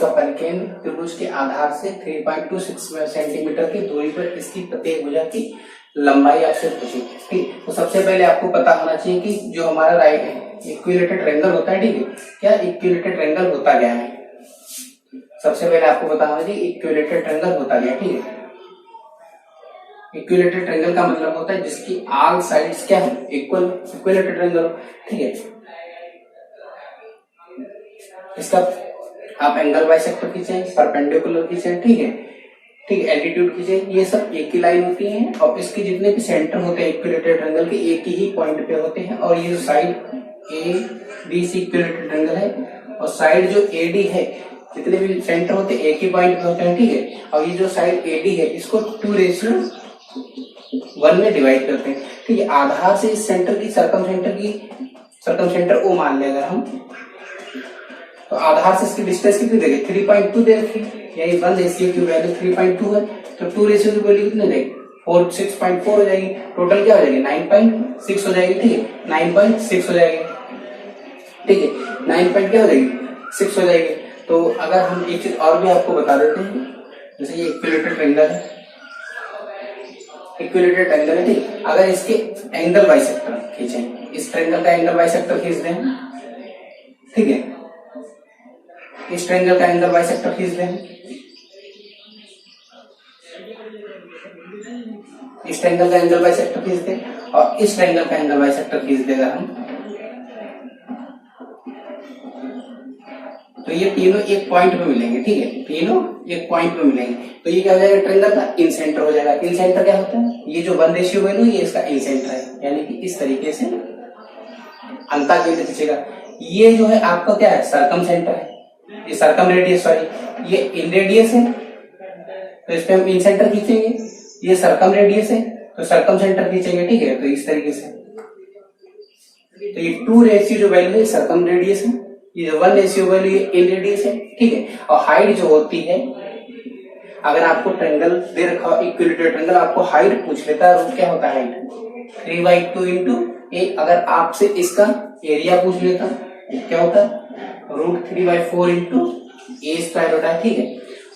त्रिभुज का परिकेंद्र त्रिभुज के आधार से 3.26 सेंटीमीटर की दूरी पर इसकी प्रत्येक भुजा की लंबाई आपसे पूछी। ठीक, तो सबसे पहले आपको पता होना चाहिए कि जो हमारा राइट इक्विलेटरल ट्रायंगल होता है, ठीक है, क्या इक्विलेटरल ट्रायंगल होता क्या है। सबसे पहले आपको पता होना चाहिए इक्विलेटरल ट्रायंगल होता क्या है। ठीक है, इक्विलेटरल ट्रायंगल का मतलब होता है जिसकी ऑल साइड्स क्या है, इक्वल, इक्विलेटरल ट्रायंगल। ठीक है, इसका आप एंगल बाइसेक्टर खींचे, परपेंडिकुलर खींचे, ठीक है, ठीक, एल्टीट्यूड खींचे, ये सब एक ही लाइन होती है और इसके जितने भी सेंटर होते हैं इक्विलेटरल ट्रायंगल के एक ही पॉइंट पे होते हैं। और ये side A B C equilateral triangle है और साइड जो ए डी है, जितने भी सेंटर होते हैं एक ही पॉइंट पे होते हैं। ठीक है, और ये जो साइड ए डी है इसको 2:1 में डिवाइड करते हैं। ठीक है, आधार से इस सेंटर की सर्कमसेंटर ओ मान ले अगर हम, तो आधार से इसकी डिस्टेंस कितनी देंगे, 3.2 दे रखी, यही 1 रेशियो की वैल्यू 3.2 है, तो 2 रेशियो की वैल्यू कितनी देंगे, 6.4 हो जाएगी। टोटल क्या हो जाएगी, 9.6 हो जाएगी। ठीक है, 9.6 हो जाएगी। ठीक है, 9 क्या हो जाएगी, 6 हो जाएगी। तो अगर हम एक चीज और भी आपको बता देते हैं, जैसे ये इक्विलेटरल ट्रायंगल है, इक्विलेटरल ट्रायंगल है, ठीक, अगर इसके एंगल बाइसेक्टर खींचें, इस ट्रायंगल का एंगल बाइसेक्टर खींच दें, ठीक है, इस ट्रायंगल का एंगल बाइसेक्टर खींच दें, इस ट्रायंगल का एंगल बाइसेक्टर खींच दें और इस ट्रायंगल का एंगल बाइसेक्टर खींच देगा हम, तो ये तीनों एक पॉइंट पे मिलेंगे। ठीक है, तीनों एक पॉइंट पे मिलेंगे, तो ये क्या हो जाएगा, ट्रायंगल का इन सेंटर हो जाएगा। इन सेंटर क्या होता है, ये जो 1 रेशियो वैल्यू ये इसका इन सेंटर है, यानी कि इस तरीके से अंता केंद्र खींचेगा। ये जो है आपका क्या है, सर्कम सेंटर है, ये सर्कम रेडियस, सॉरी ये इन रेडियस है, तो इस पे हम इन सेंटर खींचेंगे। ये सर्कम रेडियस है तो सर्कम सेंटर खींचेंगे। ठीक है, तो इस तरीके से, तो ये 2 रेशियो जो वैल्यू है सर्कम रेडियस है, ये जो 1 रेशियो वैल्यू है इन रेडियस है। ठीक है, और हाइट जो होती है, अगर आपको ट्रायंगल दे रखा इक्विलेटरल ट्रायंगल, आपको हाइट पूछ लेता है, रूट क्या होता है हाइट, 3/2 इंटू ए। अगर आपसे इसका एरिया पूछ लेता क्या होता है, √3/4 इंटू ए स्क्वायर होता है। ठीक है,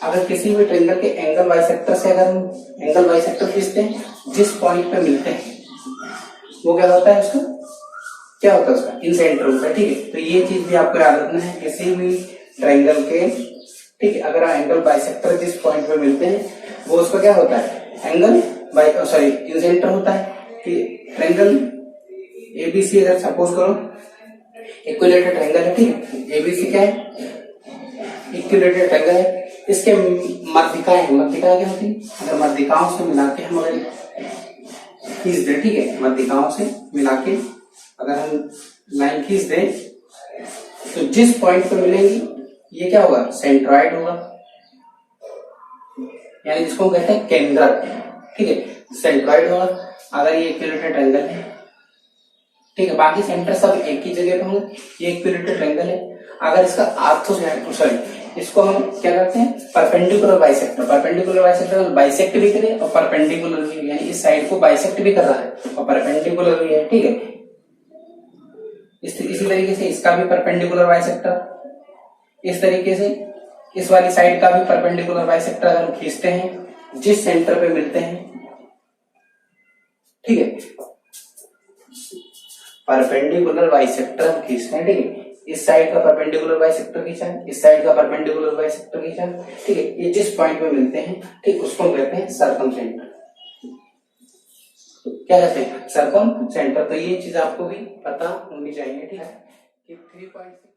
अगर किसी भी ट्रायंगल के एंगल बाइसेक्टर से अगर हम एंगल बाइसेक्टर खींचते हैं, जिस पॉइंट पे मिलते हैं वो क्या होता है, उसका क्या होता है, उसका इन सेंटर होता है। ठीक है, तो ये चीज भी आपको याद रखना है, किसी भी ट्रायंगल के, ठीक है, अगर एंगल बाइसेक्टर जिस पॉइंट पे मिलते हैं वो उसका क्या होता है, एंगल सॉरी इन सेंटर होता है। ट्रायंगल एबीसी अगर सपोज करो इक्विलेटरल ट्रायंगल है, ठीक है, एबीसी क्या है, इक्विलेटरल ट्रायंगल है, इसके मध्यिकाएं क्या होती है, अगर मध्यिकाओं से मिला के हम अगर खींच दें, ठीक है, मध्यिकाओं से मिला के अगर हम लाइन खींच दें, तो जिस पॉइंट पे मिलेंगी ये क्या होगा, सेंट्रॉइड होगा, यानी जिसको कहते हैं केंद्रक। ठीक है, सेंट्रॉइड होगा अगर ये इक्विलेटरल ट्रायंगल है। ठीक है, बाकी सेंटर सब एक ही जगह पे होंगे, ये इक्विलेटरल ट्रायंगल है। अगर इसका आर्थो सॉरी इसको हम क्या करते हैं, perpendicular bisector, perpendicular bisector bisect भी करे और परपेंडिकुलर भी, यानी इस साइड को बाइसेक्ट भी कर रहा है और परपेंडिकुलर भी है। ठीक है, इसी तरीके से इसका भी परपेंडिकुलर बाइसेक्टर, इस तरीके से इस वाली साइड का भी परपेंडिकुलर बाइसेक्टर अगर हम खींचते हैं जिस सेंटर पे मिलते हैं। ठीक है, परपेंडिकुलर बाइसेक्टर हम खींचते हैं। ठीक है, इस साइड का परपेंडिकुलर बाइसेक्टर खींचा, इस साइड का परपेंडिकुलर बाइसेक्टर खींचा। ठीक है, ये जिस पॉइंट पे मिलते हैं, ठीक, उसको कहते हैं सर्कम सेंटर। क्या कहते हैं, सर्कम सेंटर। तो ये चीज आपको भी पता होनी चाहिए। ठीक है, कि 3.6